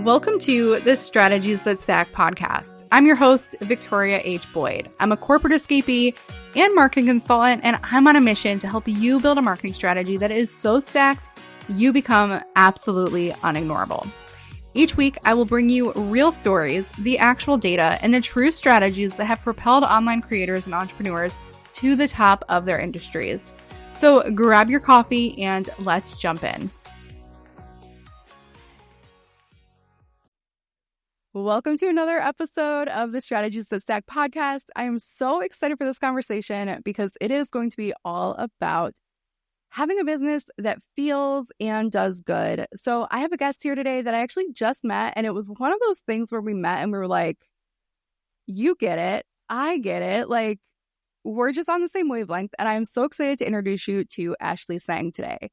Welcome to the Strategies That Stack podcast. I'm your host, Victoria H. Boyd. I'm a corporate escapee and marketing consultant, and I'm on a mission to help you build a marketing strategy that is so stacked you become absolutely unignorable. Each week, I will bring you real stories, the actual data, and the true strategies that have propelled online creators and entrepreneurs to the top of their industries. So grab your coffee and let's jump in. Welcome to another episode of the Strategies That Stack podcast. I am so excited for this conversation because it is going to be all about having a business that feels and does good. So I have a guest here today that I actually just met, and it was one of those things where we met and we were like, you get it, I get it. Like, we're just on the same wavelength, and I'm so excited to introduce you to Ashlee Sang today.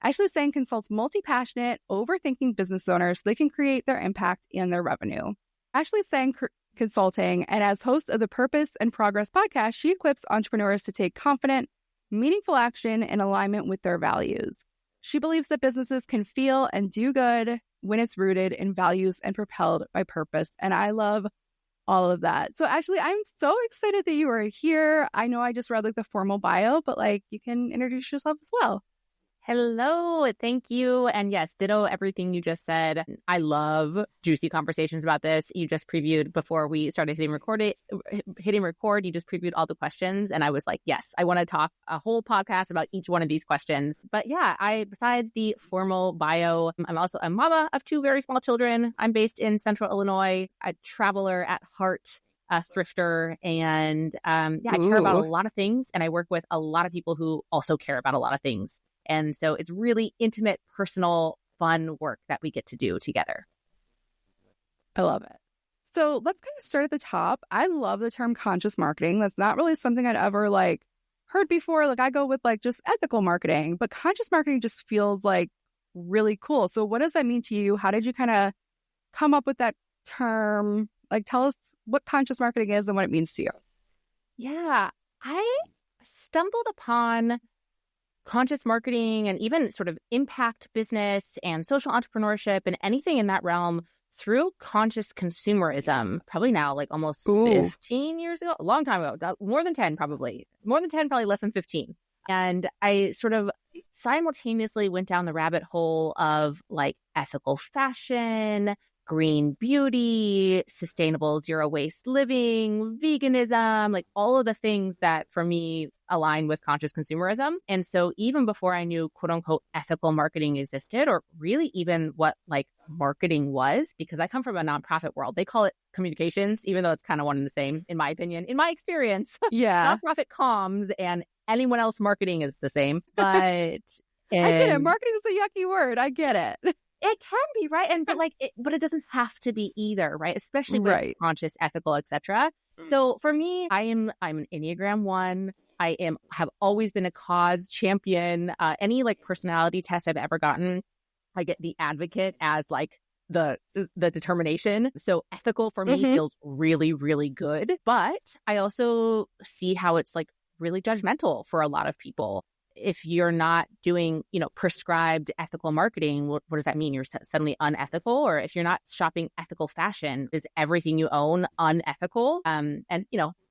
Ashlee Sang consults multi-passionate, overthinking business owners so they can create their impact and their revenue. Ashlee Sang Consulting, and as host of the Purpose and Progress podcast, she equips entrepreneurs to take confident, meaningful action in alignment with their values. She believes that businesses can feel and do good when it's rooted in values and propelled by purpose. And I love all of that. So Ashlee, I'm so excited that you are here. I know I just read like the formal bio, but like you can introduce yourself as well. Hello, thank you. And yes, ditto everything you just said. I love juicy conversations about this. You just previewed before we started hitting record, you just previewed all the questions. And I was like, yes, I want to talk a whole podcast about each one of these questions. But yeah, besides the formal bio, I'm also a mama of two very small children. I'm based in Central Illinois, a traveler at heart, a thrifter, and I care about a lot of things. And I work with a lot of people who also care about a lot of things. And so it's really intimate, personal, fun work that we get to do together. I love it. So let's kind of start at the top. I love the term conscious marketing. That's not really something I'd ever heard before. I go with just ethical marketing, but conscious marketing just feels really cool. So what does that mean to you? How did you kind of come up with that term? Tell us what conscious marketing is and what it means to you. Yeah, I stumbled upon conscious marketing and even sort of impact business and social entrepreneurship and anything in that realm through conscious consumerism, probably now almost 15 years ago, a long time ago, more than 10, probably less than 15. And I sort of simultaneously went down the rabbit hole of ethical fashion, green beauty, sustainable zero waste living, veganism, all of the things that for me align with conscious consumerism. And so even before I knew quote unquote ethical marketing existed, or really even what marketing was, because I come from a nonprofit world, they call it communications, even though it's kind of one and the same, in my opinion, in my experience. Yeah. Nonprofit comms and anyone else marketing is the same. But I get it. Marketing is a yucky word. I get it. It can be, right? And but it doesn't have to be either, right? Especially when it's conscious, ethical, etc. So for me, I'm an Enneagram 1. Have always been a cause champion. Any personality test I've ever gotten, I get the advocate as the determination. So ethical for me feels really, really good. But I also see how it's really judgmental for a lot of people. If you're not doing, prescribed ethical marketing, what does that mean? You're suddenly unethical? Or if you're not shopping ethical fashion, is everything you own unethical? And,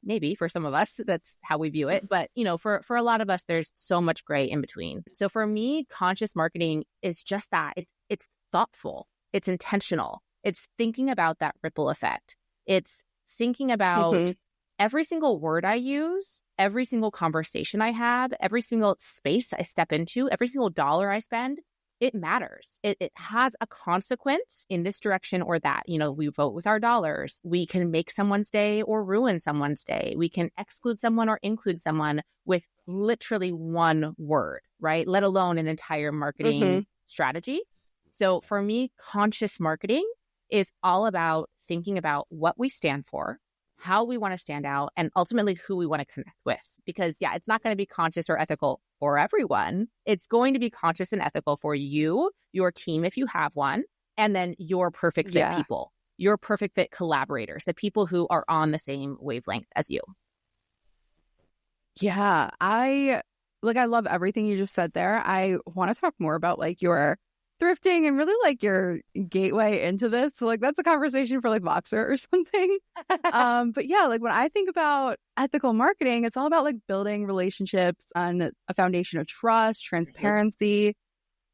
maybe for some of us, that's how we view it. But, for a lot of us, there's so much gray in between. So for me, conscious marketing is just that. It's thoughtful. It's intentional. It's thinking about that ripple effect. It's thinking about every single word I use, every single conversation I have, every single space I step into, every single dollar I spend, it matters. It has a consequence in this direction or that. We vote with our dollars. We can make someone's day or ruin someone's day. We can exclude someone or include someone with literally one word, right? Let alone an entire marketing strategy. So for me, conscious marketing is all about thinking about what we stand for, how we want to stand out, and ultimately who we want to connect with. Because it's not going to be conscious or ethical for everyone. It's going to be conscious and ethical for you, your team, if you have one, and then your perfect fit people, your perfect fit collaborators, the people who are on the same wavelength as you. Yeah, I love everything you just said there. I want to talk more about your thrifting and really like your gateway into this. So like that's a conversation for like Voxer or something. But yeah, like when I think about ethical marketing, it's all about like building relationships on a foundation of trust, transparency.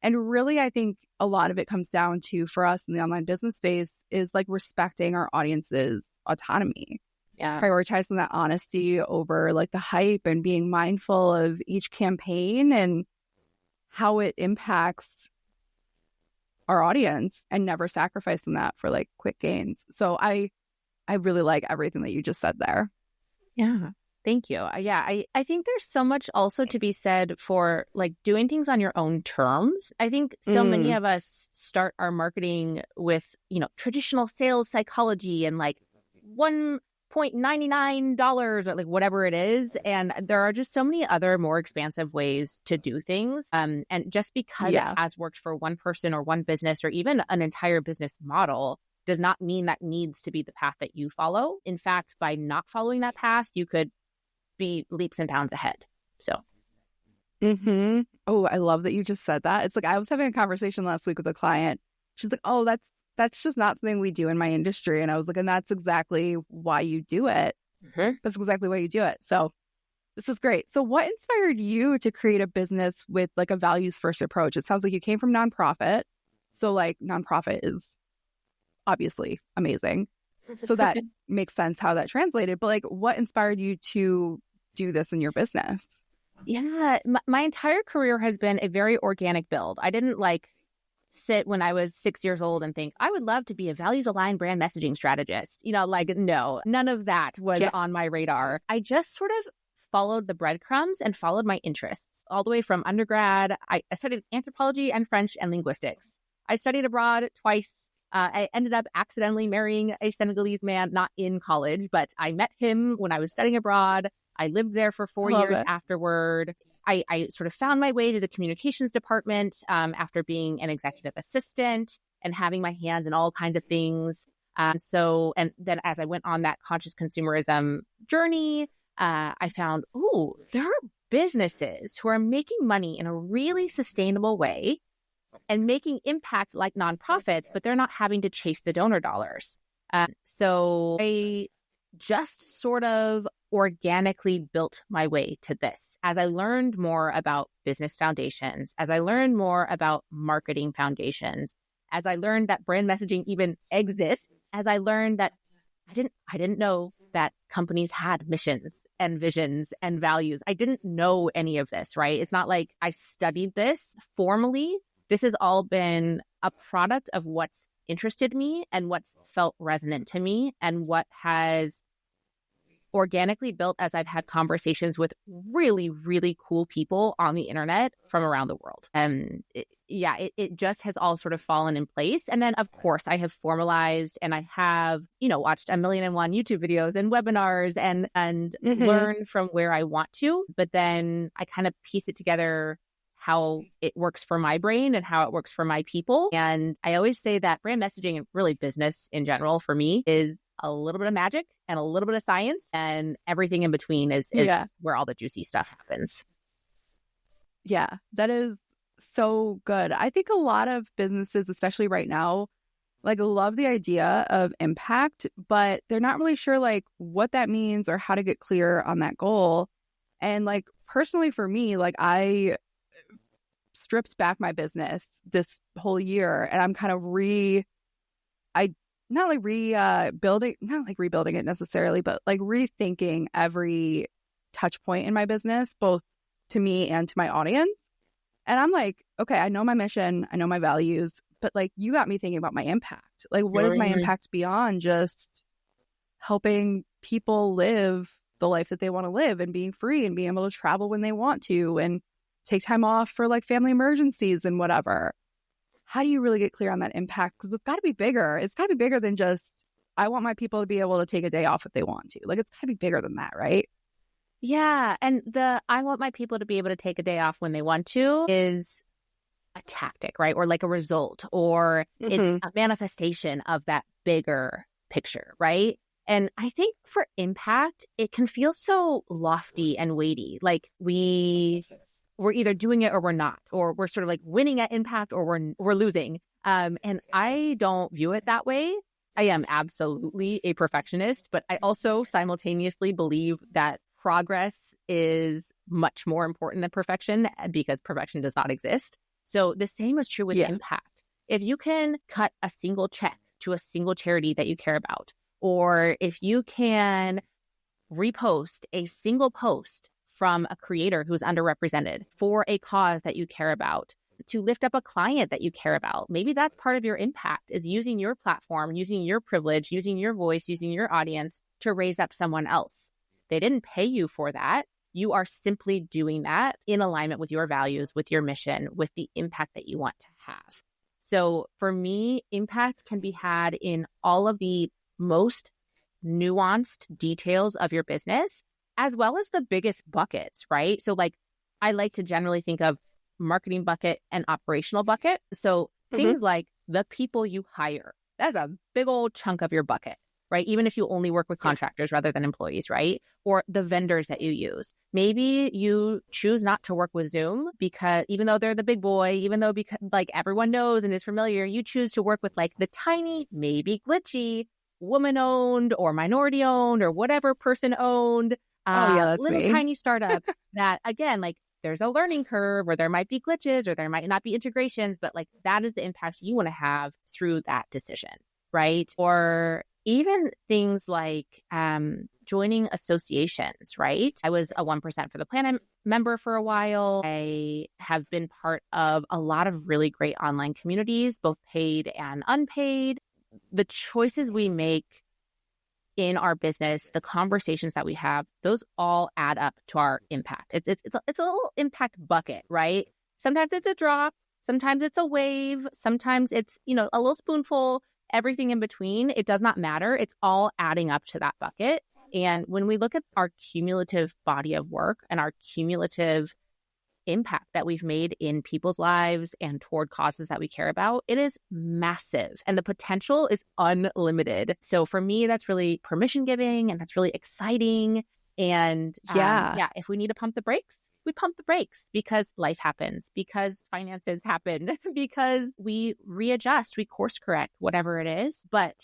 And really, I think a lot of it comes down to, for us in the online business space, is like respecting our audience's autonomy. Yeah. Prioritizing that honesty over like the hype and being mindful of each campaign and how it impacts our audience and never sacrificing that for like quick gains. So I really like everything that you just said there. Yeah. Thank you. Yeah, I think there's so much also to be said for like doing things on your own terms. I think so many of us start our marketing with, traditional sales psychology and like $1.99 or like whatever it is. And there are just so many other more expansive ways to do things. And just because it has worked for one person or one business or even an entire business model does not mean that needs to be the path that you follow. In fact, by not following that path, you could be leaps and bounds ahead. So. Oh, I love that you just said that. It's like I was having a conversation last week with a client. She's like, oh, that's just not something we do in my industry. And I was like, and that's exactly why you do it. That's exactly why you do it. So this is great. So what inspired you to create a business with like a values first approach? It sounds like you came from nonprofit. So like nonprofit is obviously amazing. So that makes sense how that translated. But like what inspired you to do this in your business? Yeah, my entire career has been a very organic build. I didn't like sit when I was 6 years old and think, I would love to be a values-aligned brand messaging strategist. No, none of that was on my radar. I just sort of followed the breadcrumbs and followed my interests all the way from undergrad. I studied anthropology and French and linguistics. I studied abroad twice. I ended up accidentally marrying a Senegalese man, not in college, but I met him when I was studying abroad. I lived there for 4 years afterward. I sort of found my way to the communications department after being an executive assistant and having my hands in all kinds of things. And then as I went on that conscious consumerism journey, I found, there are businesses who are making money in a really sustainable way and making impact like nonprofits, but they're not having to chase the donor dollars. So I just sort of organically built my way to this. As I learned more about business foundations, as I learned more about marketing foundations, as I learned that brand messaging even exists, as I learned that I didn't know that companies had missions and visions and values. I didn't know any of this, right? It's not like I studied this formally. This has all been a product of what's interested me and what's felt resonant to me and what has organically built as I've had conversations with really, really cool people on the internet from around the world. And it just has all sort of fallen in place. And then, of course, I have formalized and I have, watched 1,000,001 YouTube videos and webinars and learned from where I want to. But then I kind of piece it together how it works for my brain and how it works for my people. And I always say that brand messaging and really business in general for me is a little bit of magic and a little bit of science, and everything in between is where all the juicy stuff happens. Yeah, that is so good. I think a lot of businesses, especially right now, like love the idea of impact, but they're not really sure like what that means or how to get clear on that goal. And like personally for me, like I stripped back my business this whole year and I'm kind of not rebuilding it necessarily, but like rethinking every touch point in my business, both to me and to my audience. And I'm like, okay, I know my mission, I know my values, but like you got me thinking about my impact. Like what is my impact beyond just helping people live the life that they want to live and being free and being able to travel when they want to and take time off for like family emergencies and whatever. How do you really get clear on that impact? Because it's got to be bigger. It's got to be bigger than just, I want my people to be able to take a day off if they want to. Like, it's got to be bigger than that, right? Yeah. And I want my people to be able to take a day off when they want to is a tactic, right? Or like a result, or it's a manifestation of that bigger picture, right? And I think for impact, it can feel so lofty and weighty. Like we we're either doing it or we're not, or we're sort of like winning at impact or we're losing. And I don't view it that way. I am absolutely a perfectionist, but I also simultaneously believe that progress is much more important than perfection because perfection does not exist. So the same is true with impact. If you can cut a single check to a single charity that you care about, or if you can repost a single post from a creator who's underrepresented for a cause that you care about, to lift up a client that you care about. Maybe that's part of your impact, is using your platform, using your privilege, using your voice, using your audience to raise up someone else. They didn't pay you for that. You are simply doing that in alignment with your values, with your mission, with the impact that you want to have. So for me, impact can be had in all of the most nuanced details of your business, as well as the biggest buckets, right? So like, I like to generally think of marketing bucket and operational bucket. So things like the people you hire, that's a big old chunk of your bucket, right? Even if you only work with contractors rather than employees, right? Or the vendors that you use. Maybe you choose not to work with Zoom because even though they're the big boy, even though because like everyone knows and is familiar, you choose to work with like the tiny, maybe glitchy, woman-owned or minority-owned or whatever person-owned that's little me. tiny startup that, again, like there's a learning curve or there might be glitches or there might not be integrations, but like that is the impact you want to have through that decision, right? Or even things like joining associations, right? I was a 1% for the Planet member for a while. I have been part of a lot of really great online communities, both paid and unpaid. The choices we make in our business, the conversations that we have, those all add up to our impact. It's a little impact bucket, right? Sometimes it's a drop, sometimes it's a wave, sometimes it's, a little spoonful, everything in between. It does not matter. It's all adding up to that bucket. And when we look at our cumulative body of work and our cumulative impact that we've made in people's lives and toward causes that we care about, it is massive and the potential is unlimited. So for me, that's really permission giving and that's really exciting. And if we need to pump the brakes, we pump the brakes because life happens, because finances happen, because we readjust, we course correct, whatever it is. But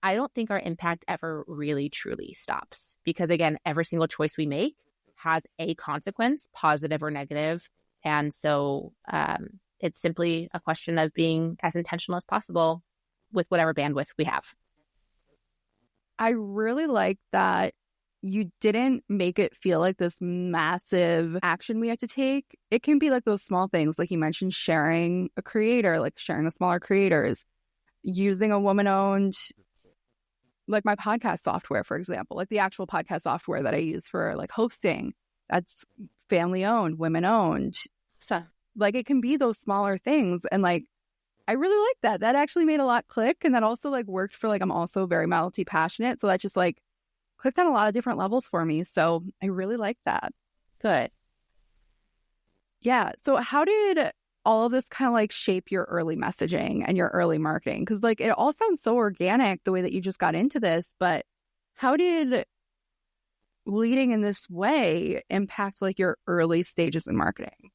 I don't think our impact ever really truly stops because, again, every single choice we make has a consequence, positive or negative. And so it's simply a question of being as intentional as possible with whatever bandwidth we have. I really like that you didn't make it feel like this massive action we have to take. It can be like those small things, like you mentioned, sharing a creator, like sharing with smaller creators, using a woman-owned, like my podcast software, for example, like the actual podcast software that I use for like hosting, that's family-owned, women-owned. So, like it can be those smaller things. And like, I really like that. That actually made a lot click. And that also like worked for like, I'm also very multi-passionate. So that just like clicked on a lot of different levels for me. So I really like that. Good. Yeah. So how did all of this kind of like shape your early messaging and your early marketing? Because like it all sounds so organic the way that you just got into this, but how did leading in this way impact like your early stages in marketing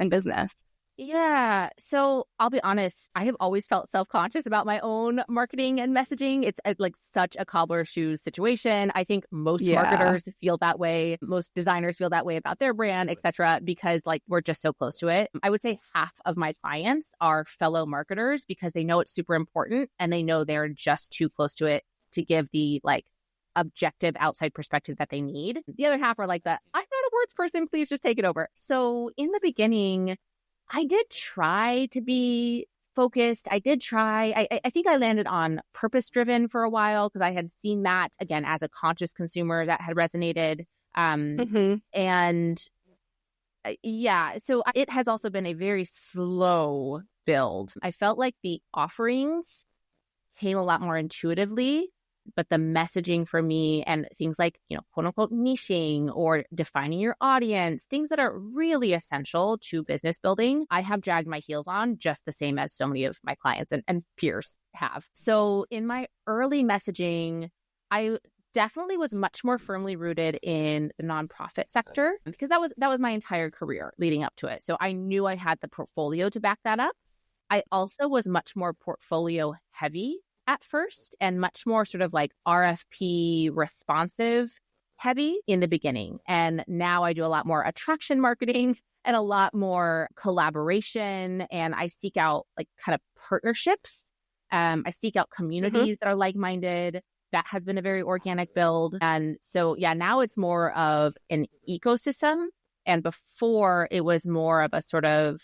and business? Yeah. So I'll be honest, I have always felt self-conscious about my own marketing and messaging. It's like such a cobbler's shoes situation. I think most marketers feel that way. Most designers feel that way about their brand, etc., because like we're just so close to it. I would say half of my clients are fellow marketers because they know it's super important and they know they're just too close to it to give the like objective outside perspective that they need. The other half are like I'm not a words person, please just take it over. So in the beginning, I did try to be focused. I did try. I think I landed on purpose-driven for a while because I had seen that, again, as a conscious consumer that had resonated. And so it has also been a very slow build. I felt like the offerings came a lot more intuitively, but the messaging for me and things like, quote unquote, niching or defining your audience, things that are really essential to business building, I have dragged my heels on just the same as so many of my clients and peers have. So in my early messaging, I definitely was much more firmly rooted in the nonprofit sector because that was my entire career leading up to it. So I knew I had the portfolio to back that up. I also was much more portfolio heavy at first and much more sort of like RFP responsive heavy in the beginning. And now I do a lot more attraction marketing and a lot more collaboration. And I seek out like kind of partnerships. I seek out communities that are like-minded. That has been a very organic build. And so, yeah, now it's more of an ecosystem. And before it was more of a sort of,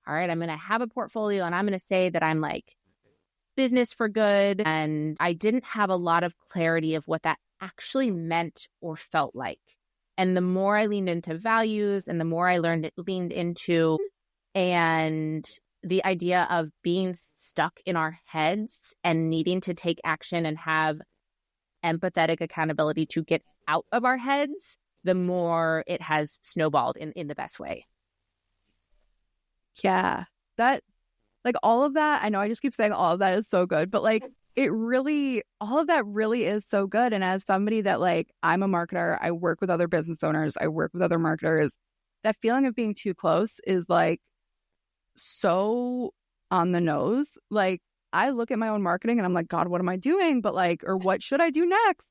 all right, I'm going to have a portfolio and I'm going to say that I'm like business for good. And I didn't have a lot of clarity of what that actually meant or felt like. And the more I leaned into values and the more I leaned into and the idea of being stuck in our heads and needing to take action and have empathetic accountability to get out of our heads, the more it has snowballed in the best way. Yeah, that, like, all of that, I know I just keep saying all of that is so good, but like it really, all of that really is so good. And as somebody that, like, I'm a marketer, I work with other business owners, I work with other marketers, that feeling of being too close is like so on the nose. Like, I look at my own marketing and I'm like, God, what am I doing? But like, or what should I do next?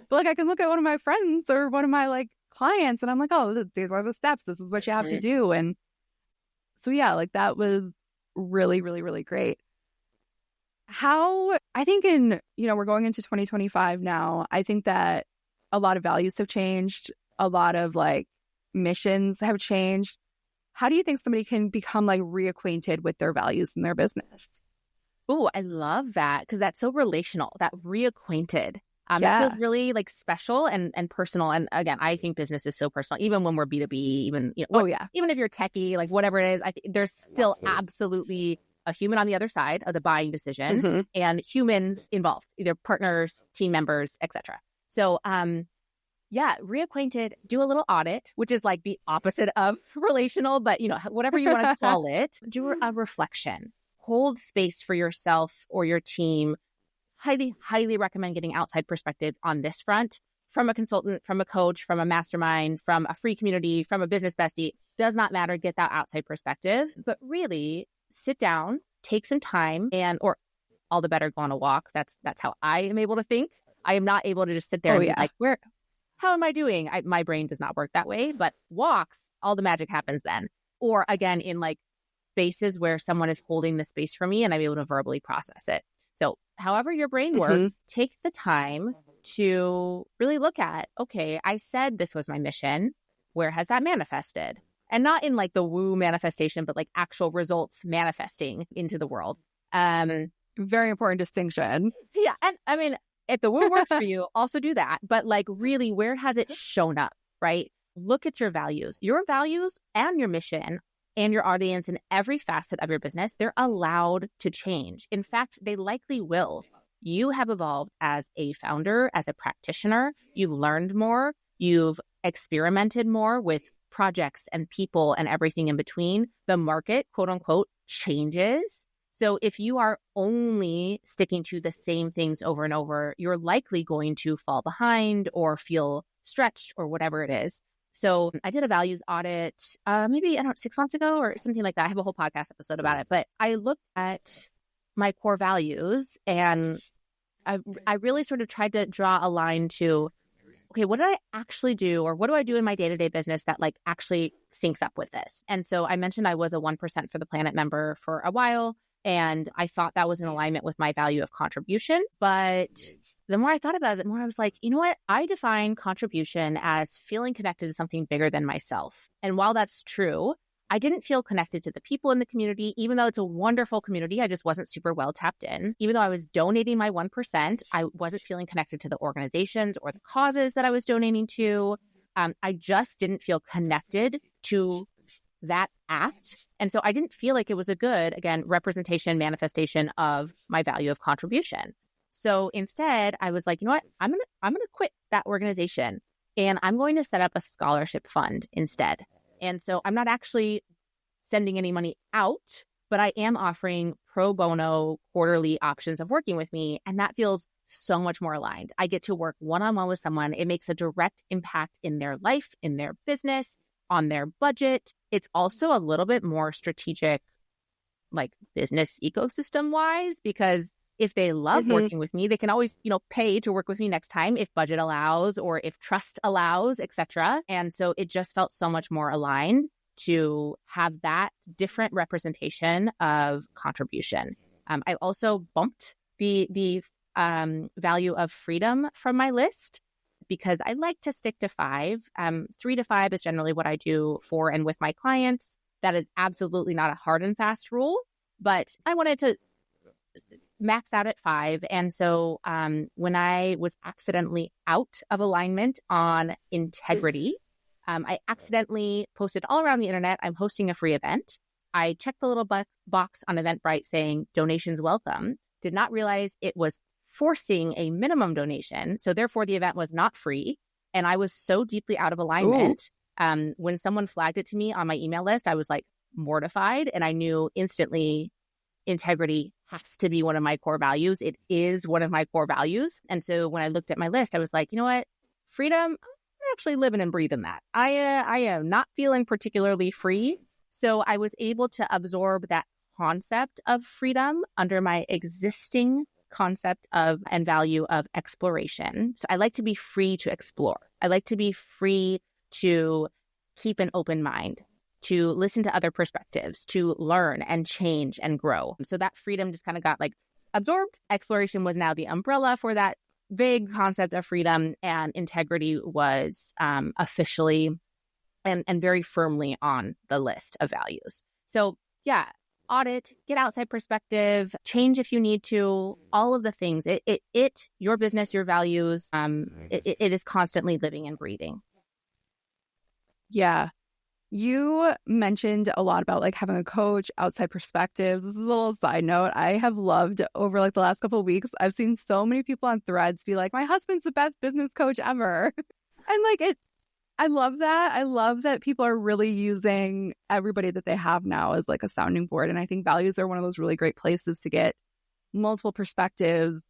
But like, I can look at one of my friends or one of my like clients and I'm like, oh, these are the steps. This is what you have to do. And so, yeah, like that was really, really, really great. How, I think we're going into 2025 now. I think that a lot of values have changed. A lot of like missions have changed. How do you think somebody can become like reacquainted with their values in their business? Oh, I love that because that's so relational, that reacquainted. That feels really like special and personal. And again, I think business is so personal, even when we're B2B, even, even if you're techie, like whatever it is, I think there's still absolutely a human on the other side of the buying decision and humans involved, either partners, team members, etc. So, reacquainted, do a little audit, which is like the opposite of relational, but whatever you want to call it, do a reflection, hold space for yourself or your team. Highly, highly recommend getting outside perspective on this front from a consultant, from a coach, from a mastermind, from a free community, from a business bestie. Does not matter. Get that outside perspective, but really sit down, take some time, or all the better, go on a walk. That's how I am able to think. I am not able to just sit there and be like, how am I doing? My brain does not work that way, but walks, all the magic happens then. Or again, in like spaces where someone is holding the space for me and I'm able to verbally process it. So however your brain works, take the time to really look at, okay, I said this was my mission. Where has that manifested? And not in like the woo manifestation, but like actual results manifesting into the world. Very important distinction. Yeah. And I mean, if the woo works for you, also do that. But like really, where has it shown up, right? Look at your values and your mission and your audience in every facet of your business. They're allowed to change. In fact, they likely will. You have evolved as a founder, as a practitioner. You've learned more. You've experimented more with projects and people and everything in between. The market, quote unquote, changes. So if you are only sticking to the same things over and over, you're likely going to fall behind or feel stretched or whatever it is. So I did a values audit, maybe, 6 months ago or something like that. I have a whole podcast episode about it, but I looked at my core values and I really sort of tried to draw a line to, okay, what did I actually do? Or what do I do in my day-to-day business that like actually syncs up with this? And so I mentioned I was a 1% for the Planet member for a while. And I thought that was in alignment with my value of contribution. But the more I thought about it, the more I was like, you know what? I define contribution as feeling connected to something bigger than myself. And while that's true, I didn't feel connected to the people in the community, even though it's a wonderful community. I just wasn't super well tapped in. Even though I was donating my 1%, I wasn't feeling connected to the organizations or the causes that I was donating to. I just didn't feel connected to that act. And so I didn't feel like it was a good, again, representation, manifestation of my value of contribution. So instead, I was like, you know what? I'm gonna quit that organization and I'm going to set up a scholarship fund instead. And so I'm not actually sending any money out, but I am offering pro bono quarterly options of working with me. And that feels so much more aligned. I get to work one-on-one with someone. It makes a direct impact in their life, in their business, on their budget. It's also a little bit more strategic, like business ecosystem wise, because if they love working with me, they can always, pay to work with me next time if budget allows or if trust allows, etc. And so it just felt so much more aligned to have that different representation of contribution. I also bumped the value of freedom from my list because I like to stick to 5. 3 to 5 is generally what I do for and with my clients. That is absolutely not a hard and fast rule, but I wanted to max out at 5. And so when I was accidentally out of alignment on integrity, I accidentally posted all around the internet, I'm hosting a free event. I checked the little box on Eventbrite saying donations welcome, did not realize it was forcing a minimum donation. So therefore the event was not free. And I was so deeply out of alignment. When someone flagged it to me on my email list, I was like mortified. And I knew instantly integrity has to be one of my core values. It is one of my core values. And so when I looked at my list, I was like, you know what? Freedom, I'm actually living and breathing that. I am not feeling particularly free. So I was able to absorb that concept of freedom under my existing concept of and value of exploration. So I like to be free to explore. I like to be free to keep an open mind, to listen to other perspectives, to learn and change and grow. So that freedom just kind of got like absorbed. Exploration was now the umbrella for that vague concept of freedom, and integrity was officially and very firmly on the list of values. So yeah, audit, get outside perspective, change if you need to, all of the things. Your business, your values, it is constantly living and breathing. Yeah. You mentioned a lot about like having a coach, outside perspectives. This is a little side note. I have loved over like the last couple of weeks, I've seen so many people on Threads be like, my husband's the best business coach ever. And like I love that. I love that people are really using everybody that they have now as like a sounding board. And I think values are one of those really great places to get multiple perspectives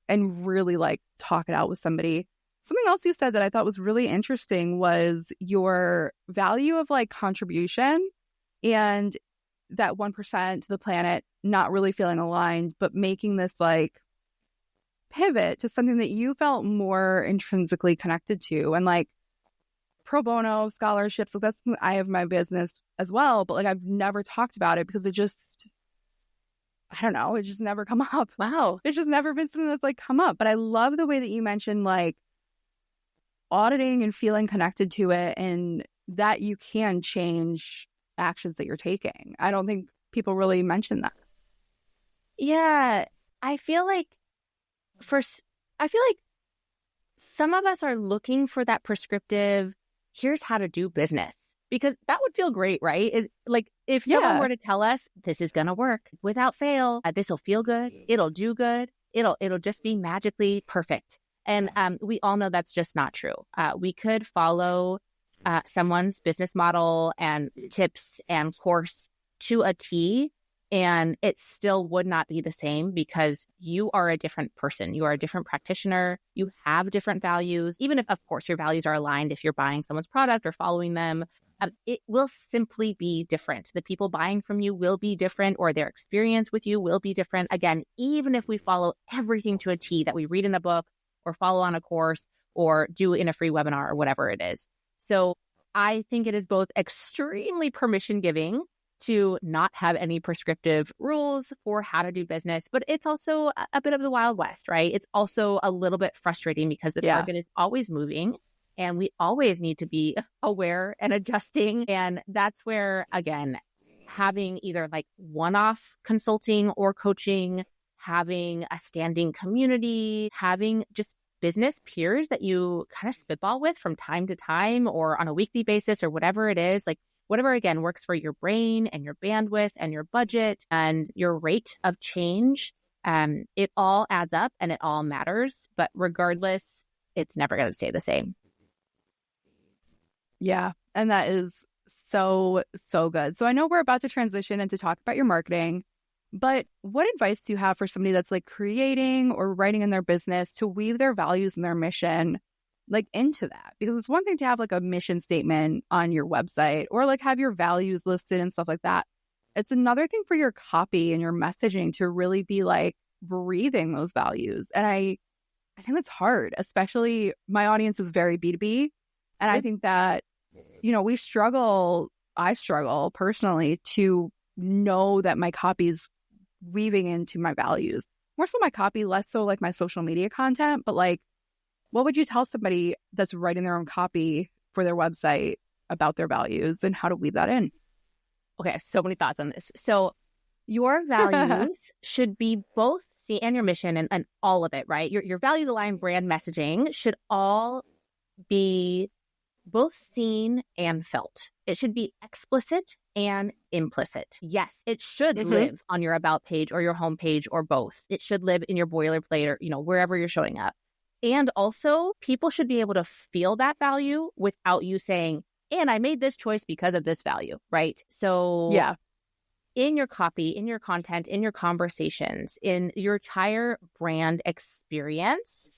and really like talk it out with somebody. Something else you said that I thought was really interesting was your value of like contribution and that 1% to the planet not really feeling aligned, but making this like pivot to something that you felt more intrinsically connected to. And like pro bono scholarships, like that's something I have in my business as well, but like I've never talked about it because it just, I don't know, it just never come up. Wow. It's just never been something that's like come up. But I love the way that you mentioned like auditing and feeling connected to it and that you can change actions that you're taking. I don't think people really mention that. Yeah. I feel like some of us are looking for that prescriptive, here's how to do business, because that would feel great, right? Like if someone were to tell us this is going to work without fail, this will feel good, it'll do good, it'll just be magically perfect. And we all know that's just not true. We could follow someone's business model and tips and course to a T, and it still would not be the same because you are a different person. You are a different practitioner. You have different values. Even if, of course, your values are aligned if you're buying someone's product or following them, it will simply be different. The people buying from you will be different, or their experience with you will be different. Again, even if we follow everything to a T that we read in a book or follow on a course or do in a free webinar or whatever it is. So I think it is both extremely permission giving to not have any prescriptive rules for how to do business, but it's also a bit of the Wild West, right? It's also a little bit frustrating because the target is always moving and we always need to be aware and adjusting. And that's where, again, having either like one-off consulting or coaching, having a standing community, having just business peers that you kind of spitball with from time to time or on a weekly basis or whatever it is, like whatever, again, works for your brain and your bandwidth and your budget and your rate of change. It all adds up and it all matters. But regardless, it's never going to stay the same. Yeah. And that is so good. So I know we're about to transition into talk about your marketing, But what advice do you have for somebody that's like creating or writing in their business to weave their values and their mission like into that? Because it's one thing to have like a mission statement on your website or like have your values listed and stuff like that. It's another thing for your copy and your messaging to really be like breathing those values. And I think it's hard, especially my audience is very B2B. And I think that, I struggle personally to know that my copy is weaving into my values. More so my copy, less so like my social media content. But like, what would you tell somebody that's writing their own copy for their website about their values and how to weave that in? Okay, I have so many thoughts on this. So your values should be both and your mission and all of it, right? Your values aligned brand messaging should all be both seen and felt. It should be explicit and implicit. Yes, it should live on your about page or your homepage or both. It should live in your boilerplate or, wherever you're showing up. And also, people should be able to feel that value without you saying, and I made this choice because of this value, right? So yeah. In your copy, in your content, in your conversations, in your entire brand experience,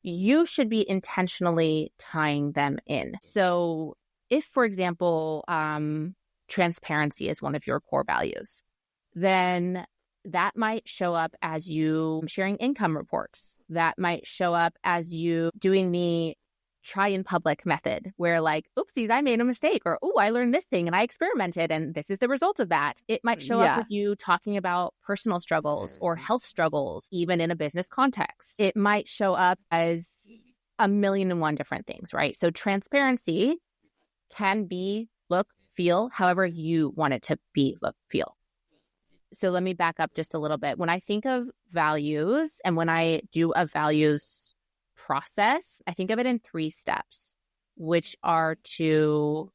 you should be intentionally tying them in. So if, for example, transparency is one of your core values, then that might show up as you sharing income reports. That might show up as you doing the try in public method where like, oopsies, I made a mistake, or, oh, I learned this thing and I experimented and this is the result of that. It might show up with you talking about personal struggles or health struggles, even in a business context. It might show up as 1,000,001 different things, right? So transparency can be, look, feel, however you want it to be, look, feel. So let me back up just a little bit. When I think of values and when I do a values process, I think of it in 3 steps, which are to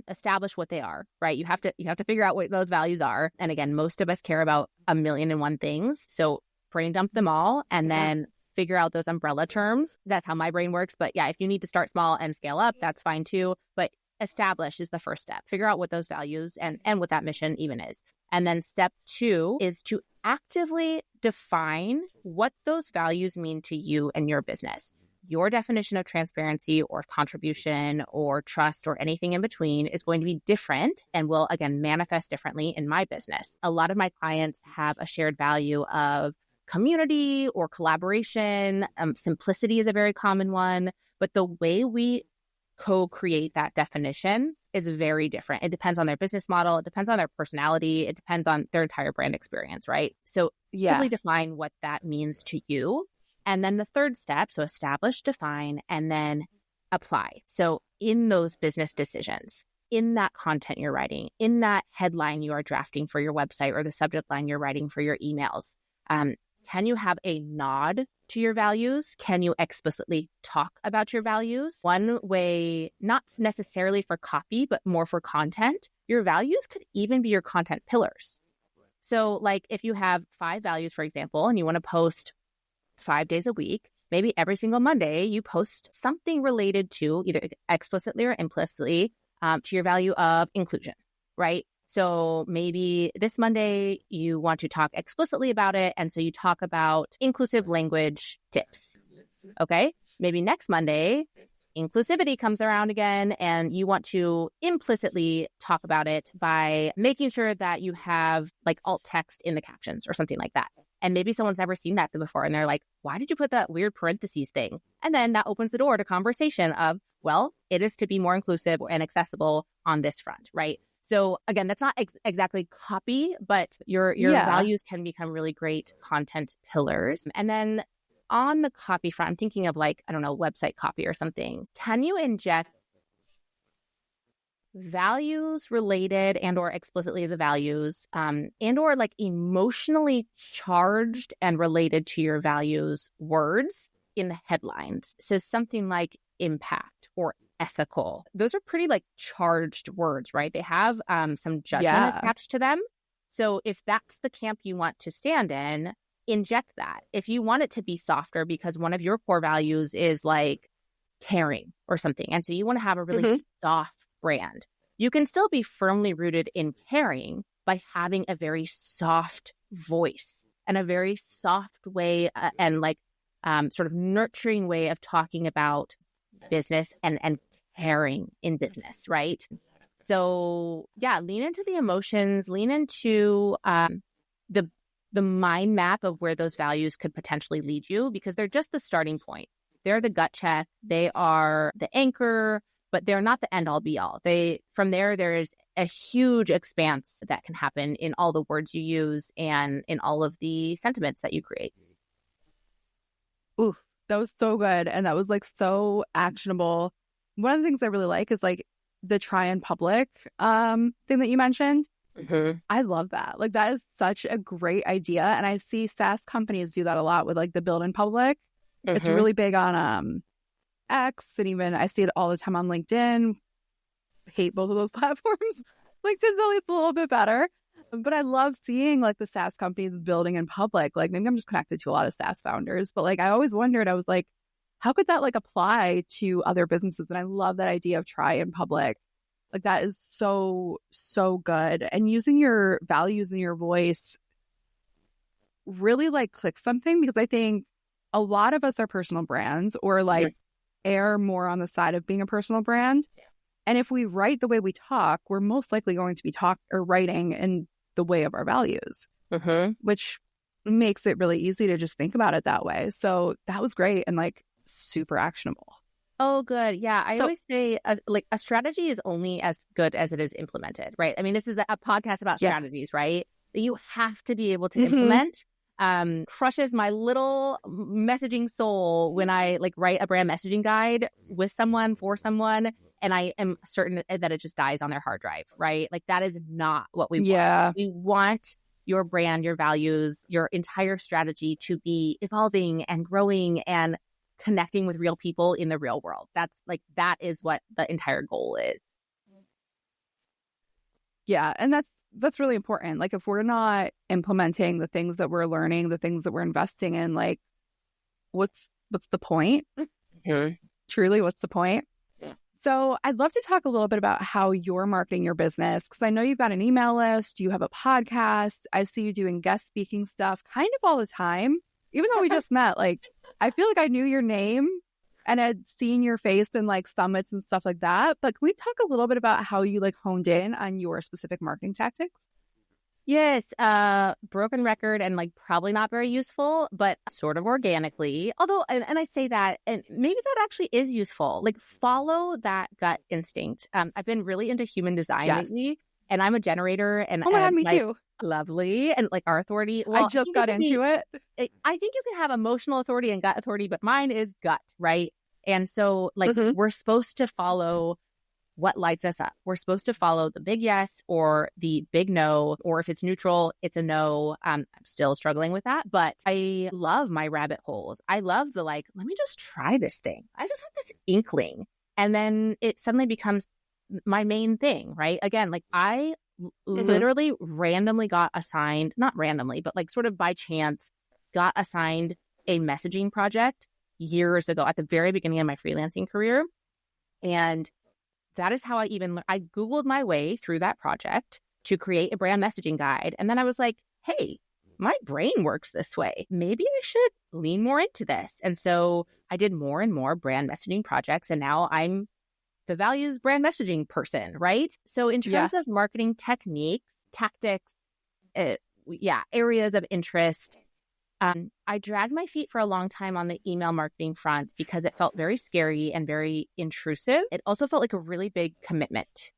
establish what they are, right? You have to figure out what those values are. And again, most of us care about 1,000,001 things. So brain dump them all and then figure out those umbrella terms. That's how my brain works. But yeah, if you need to start small and scale up, that's fine too. But establish is the first step. Figure out what those values and what that mission even is. And then step 2 is to actively define what those values mean to you and your business. Your definition of transparency or contribution or trust or anything in between is going to be different and will, again, manifest differently in my business. A lot of my clients have a shared value of community or collaboration. Simplicity is a very common one, but the way we co-create that definition is very different. It depends on their business model. It depends on their personality. It depends on their entire brand experience, right? So simply define what that means to you. And then the third step, so establish, define, and then apply. So in those business decisions, in that content you're writing, in that headline you are drafting for your website or the subject line you're writing for your emails, can you have a nod to your values? Can you explicitly talk about your values? One way, not necessarily for copy, but more for content, your values could even be your content pillars. So like if you have 5 values, for example, and you want to post 5 days a week, maybe every single Monday you post something related to either explicitly or implicitly to your value of inclusion, right? So maybe this Monday you want to talk explicitly about it. And so you talk about inclusive language tips. Okay. Maybe next Monday, inclusivity comes around again and you want to implicitly talk about it by making sure that you have like alt text in the captions or something like that. And maybe someone's never seen that before and they're like, why did you put that weird parentheses thing? And then that opens the door to conversation of, well, it is to be more inclusive and accessible on this front, right? So again, that's not exactly copy, but your values can become really great content pillars. And then on the copy front, I'm thinking of like, I don't know, website copy or something. Can you inject values related and or explicitly the values and or like emotionally charged and related to your values words in the headlines? So something like impact or ethical. Those are pretty like charged words, right? They have some judgment attached to them. So if that's the camp you want to stand in, inject that. If you want it to be softer because one of your core values is like caring or something, and so you want to have a really soft brand, you can still be firmly rooted in caring, by having a very soft voice and a very soft way and like sort of nurturing way of talking about business and caring in business, right? So yeah, lean into the emotions, lean into the mind map of where those values could potentially lead you, because they're just the starting point. They're the gut check. They are the anchor, but they're not the end all be all. From there is a huge expanse that can happen in all the words you use and in all of the sentiments that you create. Ooh, that was so good. And that was like so actionable. One of the things I really like is like the try in public thing that you mentioned. Mm-hmm. I love that. Like that is such a great idea. And I see SaaS companies do that a lot with like the build in public. Mm-hmm. It's really big on X, and even I see it all the time on LinkedIn. Hate both of those platforms. LinkedIn's always a little bit better. But I love seeing like the SaaS companies building in public. Like maybe I'm just connected to a lot of SaaS founders, but like I always wondered, I was like, how could that like apply to other businesses? And I love that idea of try in public. Like that is so, so good. And using your values and your voice really like clicks something, because I think a lot of us are personal brands or like err more on the side of being a personal brand. Yeah. And if we write the way we talk, we're most likely going to be writing in the way of our values, which makes it really easy to just think about it that way. So that was great and like super actionable. Oh, good. Yeah. I always say a strategy is only as good as it is implemented, right? I mean, this is a podcast about strategies, right? That you have to be able to implement. Crushes my little messaging soul when I like write a brand messaging guide with someone for someone, and I am certain that it just dies on their hard drive, right? Like that is not what we want. We want your brand, your values, your entire strategy to be evolving and growing and connecting with real people in the real world. That is what the entire goal is. Yeah. And that's really important. Like if we're not implementing the things that we're learning, the things that we're investing in, like what's the point? Truly, what's the point? Yeah. So I'd love to talk a little bit about how you're marketing your business, because I know you've got an email list, you have a podcast. I see you doing guest speaking stuff kind of all the time. Even though we just met, like I feel like I knew your name and had seen your face in like summits and stuff like that. But can we talk a little bit about how you like honed in on your specific marketing tactics? Yes. Broken record and like probably not very useful, but sort of organically. Although, and I say that, and maybe that actually is useful. Like follow that gut instinct. I've been really into human design lately, and I'm a generator. And oh my God, me too. Lovely. And like our authority. Well, I just got into it. I think you can have emotional authority and gut authority, but mine is gut, right? And so like we're supposed to follow what lights us up. We're supposed to follow the big yes or the big no, or if it's neutral, it's a no. I'm still struggling with that, but I love my rabbit holes. I love the like, let me just try this thing. I just have this inkling. And then it suddenly becomes my main thing, right? Again, like I literally randomly got assigned, not randomly, but like sort of by chance, got assigned a messaging project years ago at the very beginning of my freelancing career. And that is how I Googled my way through that project to create a brand messaging guide. And then I was like, hey, my brain works this way. Maybe I should lean more into this. And so I did more and more brand messaging projects. And now I'm the values brand messaging person, right? So in terms of marketing techniques, tactics, areas of interest, I dragged my feet for a long time on the email marketing front because it felt very scary and very intrusive. It also felt like a really big commitment.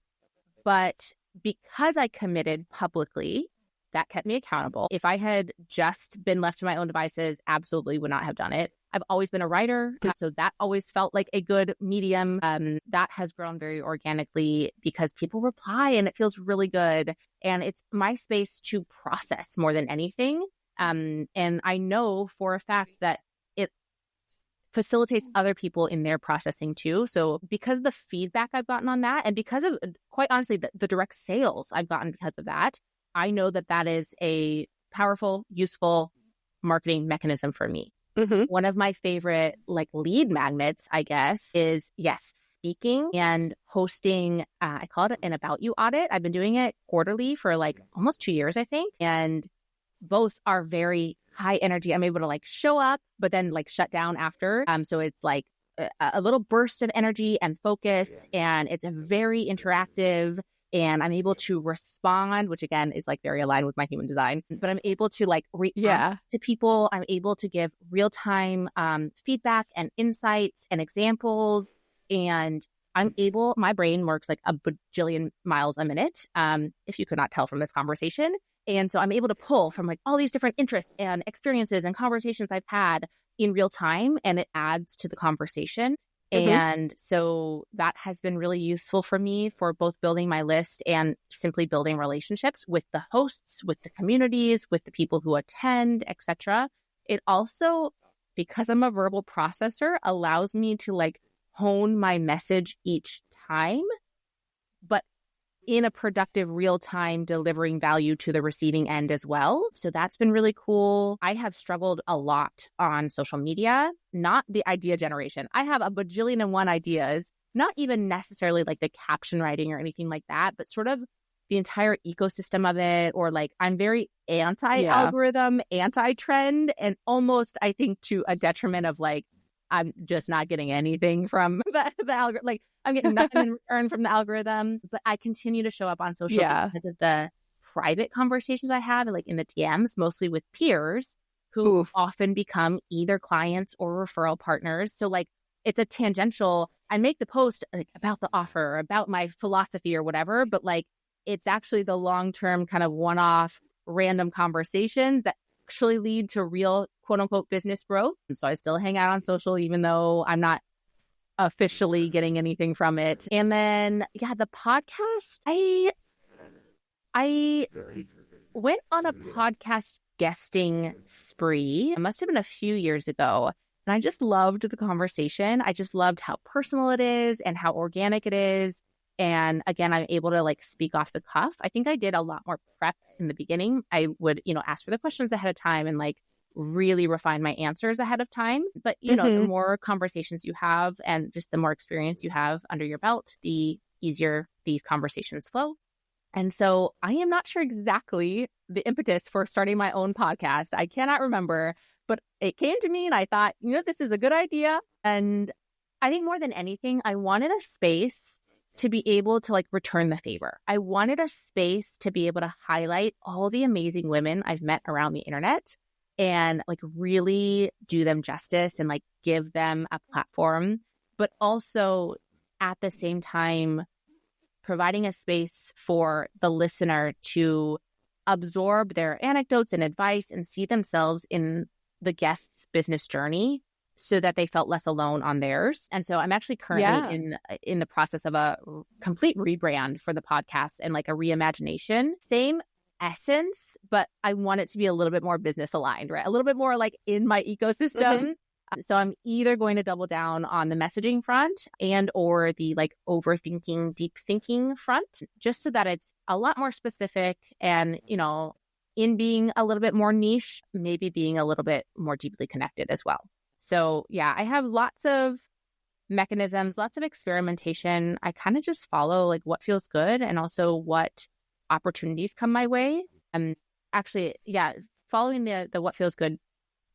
But because I committed publicly, that kept me accountable. If I had just been left to my own devices, absolutely would not have done it. I've always been a writer, so that always felt like a good medium. That has grown very organically because people reply and it feels really good. And it's my space to process more than anything. And I know for a fact that it facilitates other people in their processing too. So because of the feedback I've gotten on that, and because of, quite honestly, the direct sales I've gotten because of that, I know that that is a powerful, useful marketing mechanism for me. One of my favorite like lead magnets, I guess, is speaking and hosting, I call it an About You audit. I've been doing it quarterly for like almost 2 years, I think. And both are very high energy. I'm able to like show up, but then like shut down after. So it's like a little burst of energy and focus, and it's very interactive. And I'm able to respond, which again is like very aligned with my human design, but I'm able to like react to people. I'm able to give real-time feedback and insights and examples. And my brain works like a bajillion miles a minute, if you could not tell from this conversation. And so I'm able to pull from like all these different interests and experiences and conversations I've had in real time, and it adds to the conversation. And so that has been really useful for me for both building my list and simply building relationships with the hosts, with the communities, with the people who attend, etc. It also, because I'm a verbal processor, allows me to like hone my message each time, but in a productive real-time delivering value to the receiving end as well. So that's been really cool. I have struggled a lot on social media, not the idea generation. I have a bajillion and one ideas, not even necessarily like the caption writing or anything like that, but sort of the entire ecosystem of it, or like I'm very anti-algorithm, anti-trend, and almost I think to a detriment of like, I'm just not getting anything from the algorithm. Like I'm getting nothing in return from the algorithm, but I continue to show up on social because of the private conversations I have, like in the DMs, mostly with peers who often become either clients or referral partners. So like it's a tangential, I make the post like about the offer, about my philosophy or whatever, but like it's actually the long-term kind of one-off random conversations that actually lead to real quote unquote business growth. And so I still hang out on social, even though I'm not officially getting anything from it. And then, the podcast, I went on a podcast guesting spree. It must have been a few years ago. And I just loved the conversation. I just loved how personal it is and how organic it is. And again, I'm able to like speak off the cuff. I think I did a lot more prep in the beginning. I would, ask for the questions ahead of time and like really refine my answers ahead of time. But, the more conversations you have and just the more experience you have under your belt, the easier these conversations flow. And so I am not sure exactly the impetus for starting my own podcast. I cannot remember, but it came to me and I thought, this is a good idea. And I think more than anything, I wanted a space to be able to like return the favor. I wanted a space to be able to highlight all the amazing women I've met around the internet and like really do them justice and like give them a platform, but also at the same time, providing a space for the listener to absorb their anecdotes and advice and see themselves in the guest's business journey so that they felt less alone on theirs. And so I'm actually currently in the process of a complete rebrand for the podcast and like a reimagination. Same essence, but I want it to be a little bit more business aligned, right? A little bit more like in my ecosystem. So I'm either going to double down on the messaging front and or the like overthinking, deep thinking front, just so that it's a lot more specific and, in being a little bit more niche, maybe being a little bit more deeply connected as well. So I have lots of mechanisms, lots of experimentation. I kind of just follow like what feels good and also what opportunities come my way. Actually, following the what feels good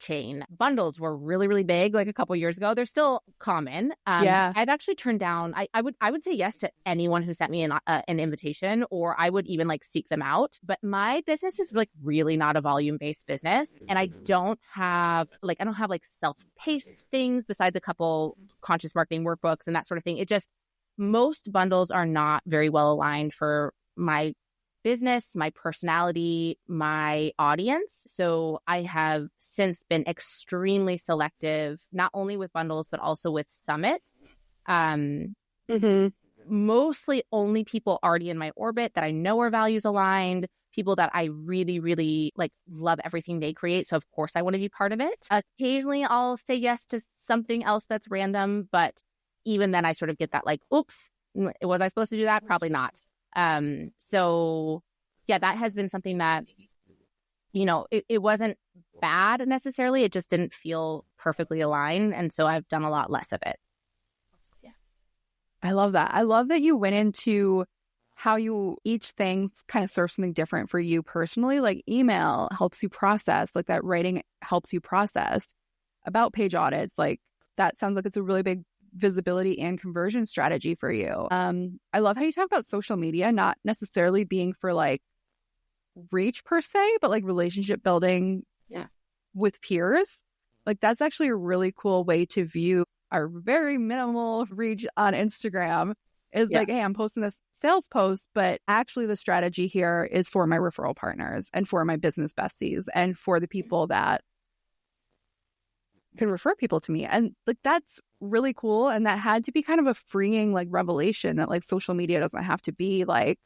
chain. Bundles were really, really big like a couple years ago. They're still common. I've actually turned down, I would say yes to anyone who sent me an invitation, or I would even like seek them out. But my business is like really not a volume-based business. And I don't have like self-paced things besides a couple conscious marketing workbooks and that sort of thing. It just, most bundles are not very well aligned for my business, my personality, my audience. So I have since been extremely selective, not only with bundles, but also with summits. Mostly only people already in my orbit that I know are values aligned, people that I really, really like love everything they create. So of course I want to be part of it. Occasionally I'll say yes to something else that's random, but even then I sort of get that like, oops, was I supposed to do that? Probably not. So that has been something that, it wasn't bad necessarily. It just didn't feel perfectly aligned. And so I've done a lot less of it. I love that. I love that you went into how each thing kind of serves something different for you personally. Like email helps you process, like that writing helps you process. About page audits, like that sounds like it's a really big visibility and conversion strategy for you. I love how you talk about social media, not necessarily being for like reach per se, but like relationship building with peers. Like that's actually a really cool way to view our very minimal reach on Instagram is like, hey, I'm posting this sales post, but actually the strategy here is for my referral partners and for my business besties and for the people that can refer people to me. And like that's really cool. And that had to be kind of a freeing like revelation that like social media doesn't have to be like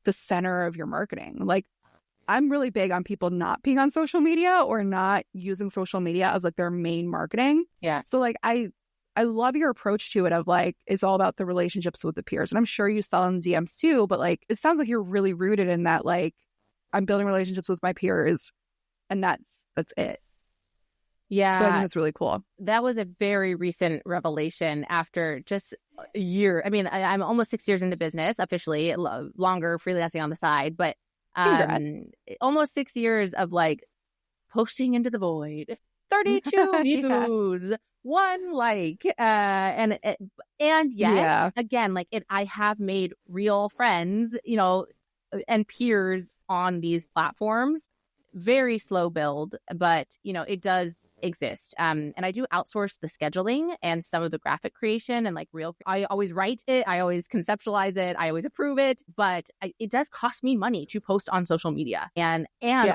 the center of your marketing. Like I'm really big on people not being on social media or not using social media as like their main marketing. Yeah. So like I love your approach to it of like it's all about the relationships with the peers. And I'm sure you sell in DMs too, but like it sounds like you're really rooted in that like I'm building relationships with my peers and that's it. Yeah. So I think that's really cool. That was a very recent revelation after just a year. I mean, I'm almost 6 years into business officially, longer freelancing on the side, but almost 6 years of like posting into the void. 32 views, one like, and yet again, like I have made real friends, you know, and peers on these platforms. Very slow build, but you know, it does exist. And I do outsource the scheduling and some of the graphic creation and like I always write it. I always conceptualize it. I always approve it, but it does cost me money to post on social media and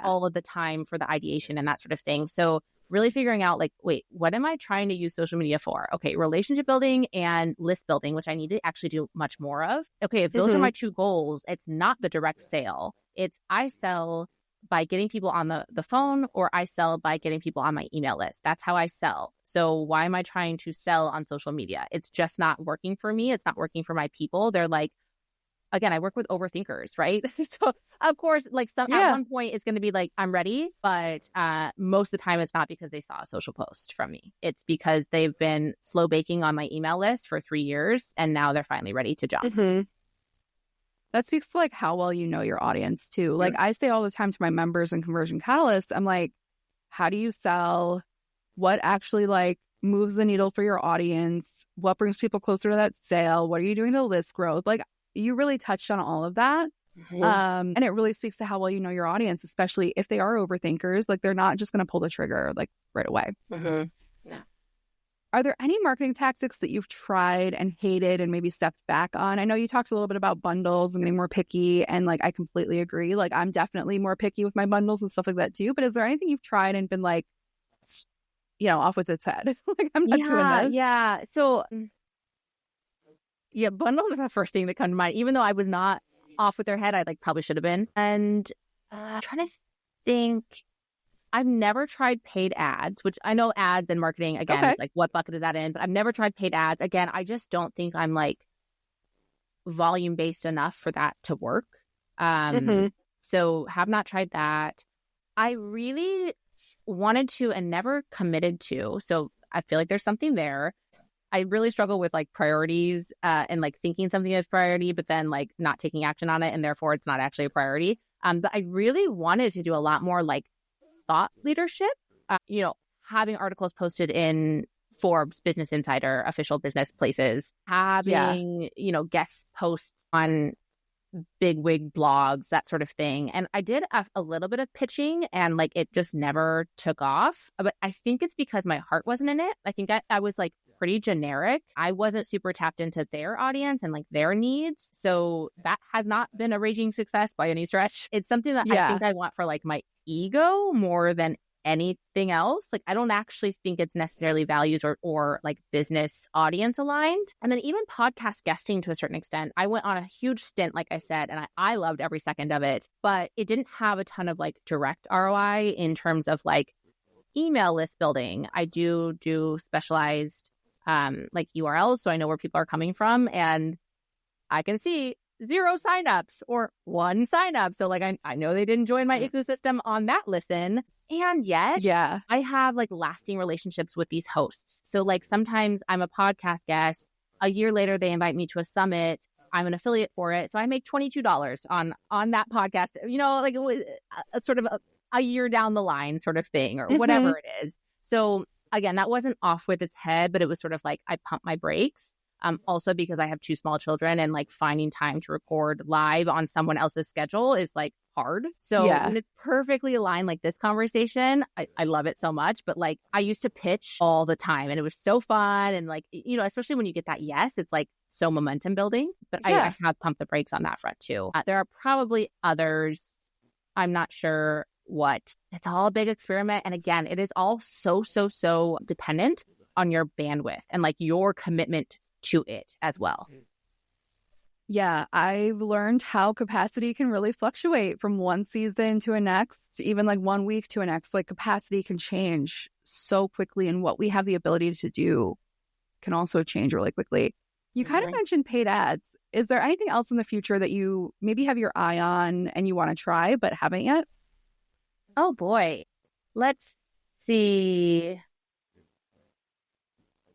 all of the time for the ideation and that sort of thing. So really figuring out like, wait, what am I trying to use social media for? Okay, relationship building and list building, which I need to actually do much more of. Okay, if those are my two goals, it's not the direct sale. It's I sell by getting people on the phone or I sell by getting people on my email list. That's how I sell. So why am I trying to sell on social media? It's just not working for me. It's not working for my people. They're like, again, I work with overthinkers, right? So of course, like at one point it's going to be like, I'm ready. But most of the time it's not because they saw a social post from me. It's because they've been slow baking on my email list for 3 years and now they're finally ready to jump. That speaks to like how well you know your audience too. Like I say all the time to my members and Conversion Catalysts, I'm like, how do you sell? What actually like moves the needle for your audience? What brings people closer to that sale? What are you doing to list growth? Like you really touched on all of that. And it really speaks to how well you know your audience, especially if they are overthinkers. Like they're not just going to pull the trigger like right away. Are there any marketing tactics that you've tried and hated and maybe stepped back on? I know you talked a little bit about bundles and getting more picky, and like I completely agree. Like I'm definitely more picky with my bundles and stuff like that too. But is there anything you've tried and been like, you know, off with its head? Like I'm not doing this. Yeah. So bundles are the first thing that come to mind. Even though I was not off with their head, I like probably should have been. And I'm trying to think. I've never tried paid ads, which I know ads and marketing, again, is like, what bucket is that in? But I've never tried paid ads. Again, I just don't think I'm like volume-based enough for that to work. So have not tried that. I really wanted to and never committed to. So I feel like there's something there. I really struggle with like priorities and like thinking something is priority, but then like not taking action on it. And therefore it's not actually a priority. But I really wanted to do a lot more like thought leadership, you know, having articles posted in Forbes, Business Insider, official business places, having, you know, guest posts on big wig blogs, that sort of thing. And I did a little bit of pitching and like it just never took off. But I think it's because my heart wasn't in it. I think I was like pretty generic. I wasn't super tapped into their audience and like their needs. So that has not been a raging success by any stretch. It's something that I think I want for like my ego more than anything else. Like I don't actually think it's necessarily values or like business audience aligned. And then even podcast guesting to a certain extent, I went on a huge stint, like I said, and I loved every second of it, but it didn't have a ton of like direct ROI in terms of like email list building. I do specialized like URLs, so I know where people are coming from, and I can see 0 signups or 1 signup. So like I know they didn't join my ecosystem on that listen. And yet I have like lasting relationships with these hosts. So like sometimes I'm a podcast guest A year later, they invite me to a summit. I'm an affiliate for it. So I make $22 on that podcast, like it was a sort of a year down the line sort of thing or whatever it is. So again, that wasn't off with its head, but it was sort of like I pumped my brakes. Also because I have 2 small children and like finding time to record live on someone else's schedule is like hard. So when it's perfectly aligned, like this conversation, I love it so much. But like I used to pitch all the time and it was so fun. And like, especially when you get that yes, it's like so momentum building. But I have pumped the brakes on that front too. There are probably others. I'm not sure what. It's all a big experiment. And again, it is all so dependent on your bandwidth and like your commitment to it as well. Yeah, I've learned how capacity can really fluctuate from one season to a next, even like 1 week to a next. Like capacity can change so quickly, and what we have the ability to do can also change really quickly. You kind of mentioned paid ads. Is there anything else in the future that you maybe have your eye on and you want to try but haven't yet? Oh boy. Let's see.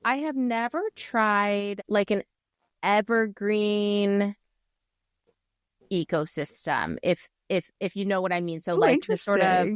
I have never tried like an evergreen ecosystem, if you know what I mean. So like the sort of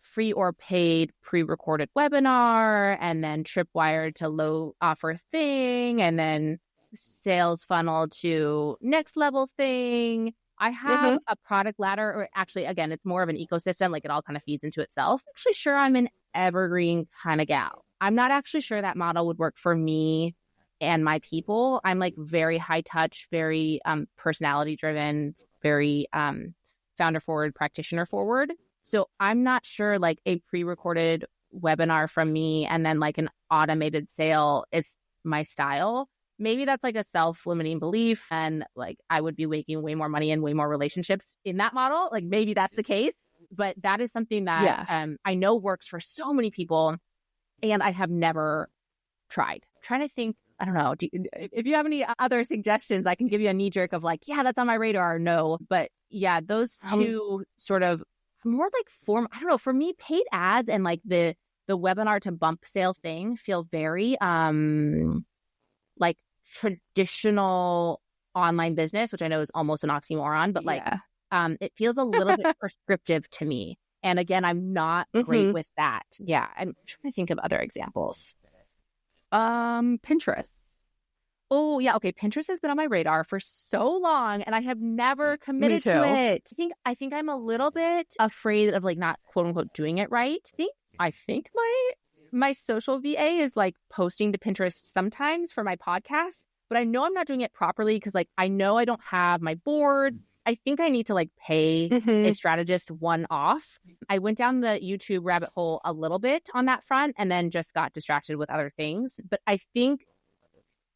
free or paid pre-recorded webinar, and then tripwire to low offer thing, and then sales funnel to next level thing. I have a product ladder, or actually, again, it's more of an ecosystem. Like it all kind of feeds into itself. I'm actually sure I'm an evergreen kind of gal. I'm not actually sure that model would work for me and my people. I'm like very high touch, very personality driven, very founder forward, practitioner forward. So I'm not sure like a pre-recorded webinar from me and then like an automated sale is my style. Maybe that's like a self-limiting belief and like I would be making way more money and way more relationships in that model. Like maybe that's the case, but that is something that I know works for so many people. And I have never tried. I'm trying to think, I don't know, if you have any other suggestions, I can give you a knee jerk of like, yeah, that's on my radar, or no. But yeah, those two sort of more like I don't know, for me, paid ads and like the webinar to bump sale thing feel very like traditional online business, which I know is almost an oxymoron, but like it feels a little bit prescriptive to me. And again, I'm not great with that. Yeah, I'm trying to think of other examples. Pinterest. Oh, yeah. Okay. Pinterest has been on my radar for so long and I have never committed to it. I think I'm a little bit afraid of like not quote unquote doing it right. I think my social VA is like posting to Pinterest sometimes for my podcast, but I know I'm not doing it properly because like I know I don't have my boards. I think I need to like pay a strategist one-off. I went down the YouTube rabbit hole a little bit on that front and then just got distracted with other things. But I think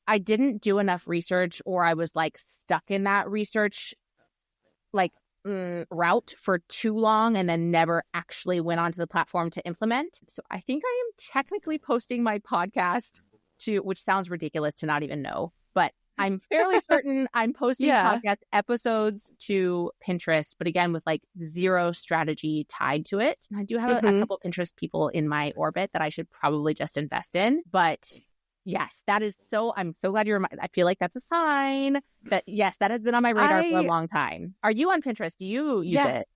I didn't do enough research, or I was like stuck in that research like route for too long and then never actually went onto the platform to implement. So I think I am technically posting my podcast which sounds ridiculous to not even know, but I'm fairly certain I'm posting podcast episodes to Pinterest, but again, with like zero strategy tied to it. And I do have a couple Pinterest people in my orbit that I should probably just invest in. But yes, I'm so glad I feel like that's a sign that, yes, that has been on my radar for a long time. Are you on Pinterest? Do you use it?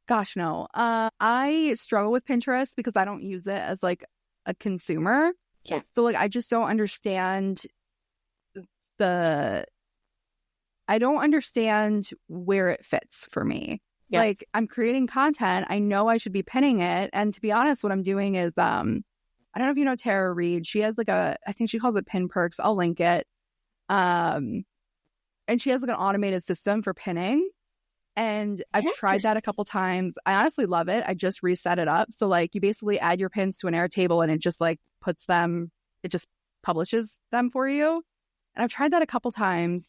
Gosh, no. I struggle with Pinterest because I don't use it as like a consumer. Yeah. So like, I just don't understand I don't understand where it fits for me. Yeah. Like I'm creating content. I know I should be pinning it. And to be honest, what I'm doing is, I don't know if you know Tara Reid. She has like I think she calls it Pin Perks. I'll link it. And she has like an automated system for pinning. And I've tried that a couple times. I honestly love it. I just reset it up. So like you basically add your pins to an Airtable and it just like it just publishes them for you. And I've tried that a couple times,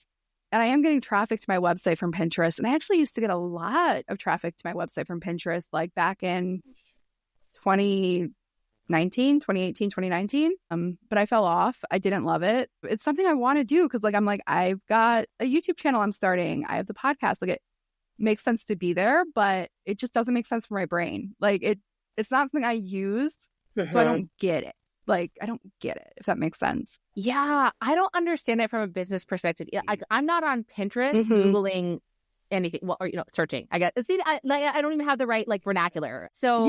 and I am getting traffic to my website from Pinterest. And I actually used to get a lot of traffic to my website from Pinterest, like back in 2018, 2019. But I fell off. I didn't love it. It's something I want to do because like, I'm like, I've got a YouTube channel I'm starting. I have the podcast. Like it makes sense to be there, but it just doesn't make sense for my brain. Like it's not something I use, so I don't get it. Like, I don't get it, if that makes sense. Yeah, I don't understand it from a business perspective. I'm not on Pinterest Googling anything, well, or, searching, I guess. See, I don't even have the right, like, vernacular. So,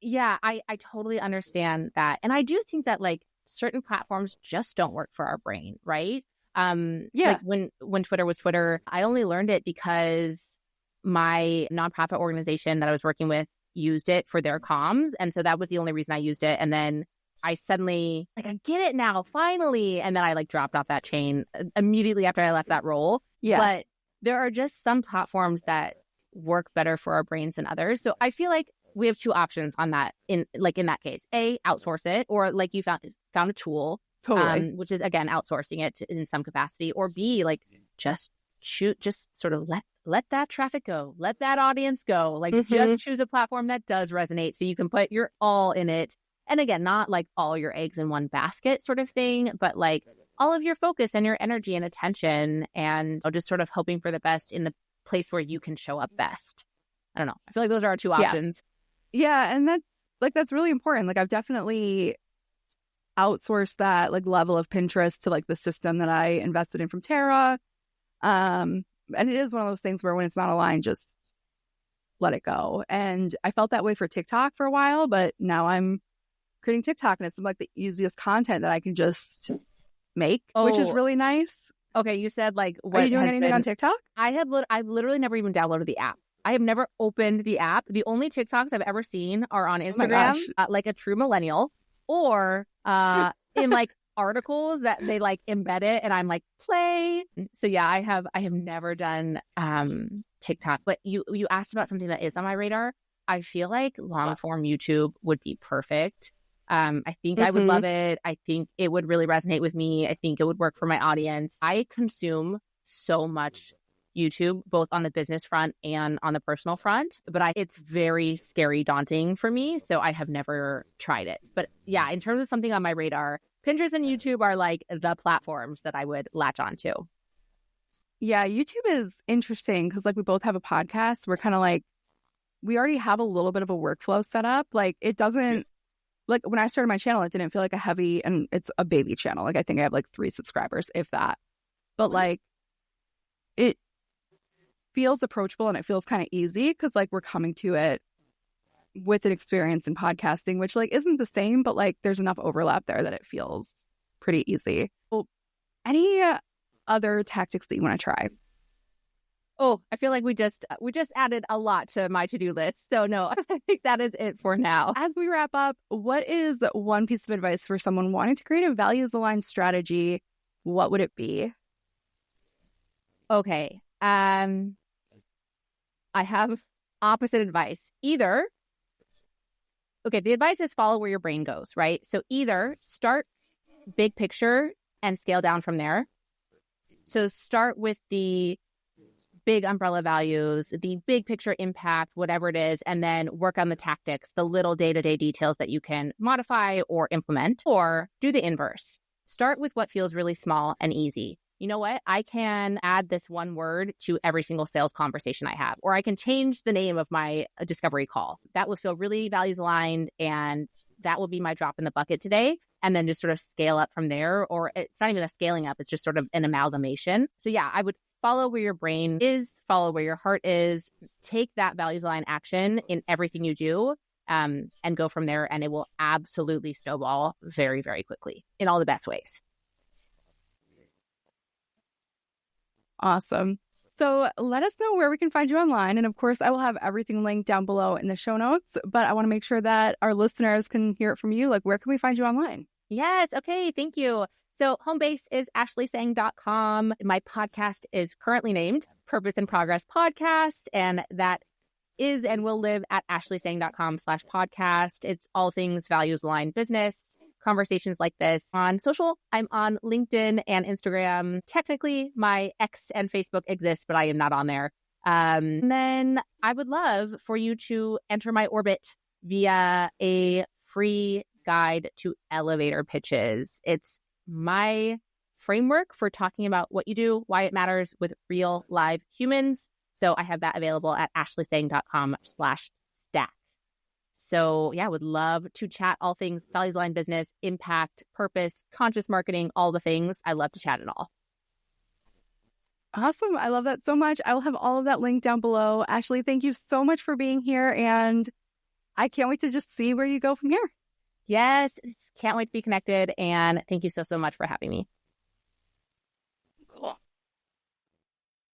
yeah, I totally understand that. And I do think that, like, certain platforms just don't work for our brain, right? Like when Twitter was Twitter, I only learned it because my nonprofit organization that I was working with used it for their comms. And so that was the only reason I used it. And then I suddenly, like, I get it now, finally. And then I, like, dropped off that chain immediately after I left that role. Yeah. But there are just some platforms that work better for our brains than others. So I feel like we have two options on that in that case. A, outsource it, or like you found a tool, which is, again, outsourcing it in some capacity. Or B, like, just sort of let that traffic go, let that audience go. Like, just choose a platform that does resonate so you can put your all in it. And again, not like all your eggs in one basket sort of thing, but like all of your focus and your energy and attention, and just sort of hoping for the best in the place where you can show up best. I don't know. I feel like those are our two options. Yeah. And that's really important. Like, I've definitely outsourced that, like, level of Pinterest to, like, the system that I invested in from Tara. And it is one of those things where when it's not aligned, just let it go. And I felt that way for TikTok for a while, but now I'm creating TikTok, and it's, like, the easiest content that I can just make, which is really nice. Okay, you said, like, what are you doing anything on TikTok? I've literally never even downloaded the app. I have never opened the app. The only TikToks I've ever seen are on Instagram, like a true millennial, or in, like, articles that they, like, embed it, and I'm like, play. So yeah, I have never done TikTok. But you asked about something that is on my radar. I feel like long form YouTube would be perfect. I think I would love it. I think it would really resonate with me. I think it would work for my audience. I consume so much YouTube, both on the business front and on the personal front, but it's very scary, daunting for me. So I have never tried it. But yeah, in terms of something on my radar, Pinterest and YouTube are, like, the platforms that I would latch onto. Yeah, YouTube is interesting because, like, we both have a podcast. We're kind of like, we already have a little bit of a workflow set up. Like, it doesn't, like, when I started my channel, it didn't feel like a heavy, and it's a baby channel. Like, I think I have, like, 3 subscribers, if that. But, like, it feels approachable and it feels kind of easy because, like, we're coming to it with an experience in podcasting, which, like, isn't the same, but, like, there's enough overlap there that it feels pretty easy. Well, any other tactics that you want to try? Oh, I feel like we just added a lot to my to-do list. So no, I think that is it for now. As we wrap up, what is one piece of advice for someone wanting to create a values-aligned strategy? What would it be? Okay. I have opposite advice. The advice is follow where your brain goes, right? So either start big picture and scale down from there. So start with the big umbrella values, the big picture impact, whatever it is, and then work on the tactics, the little day-to-day details that you can modify or implement, or do the inverse. Start with what feels really small and easy. You know what? I can add this one word to every single sales conversation I have, or I can change the name of my discovery call. That will feel really values aligned, and that will be my drop in the bucket today. And then just sort of scale up from there, or it's not even a scaling up, it's just sort of an amalgamation. So yeah, I would follow where your brain is, follow where your heart is, take that values aligned action in everything you do, and go from there. And it will absolutely snowball very, very quickly in all the best ways. Awesome. So let us know where we can find you online. And of course, I will have everything linked down below in the show notes, but I want to make sure that our listeners can hear it from you. Like, where can we find you online? Yes. Okay. Thank you. So home base is ashleesang.com. My podcast is currently named Purpose and Progress Podcast, and that is and will live at ashleesang.com/podcast. It's all things values aligned business, conversations like this. On social, I'm on LinkedIn and Instagram. Technically, my X and Facebook exist, but I am not on there. And then I would love for you to enter my orbit via a free guide to elevator pitches. It's my framework for talking about what you do, why it matters with real live humans. So I have that available at ashleesang.com/stack. So yeah, would love to chat all things values aligned business, impact, purpose, conscious marketing, all the things. I love to chat it all. Awesome. I love that so much. I will have all of that linked down below. Ashlee, thank you so much for being here. And I can't wait to just see where you go from here. Yes. Can't wait to be connected. And thank you so much for having me.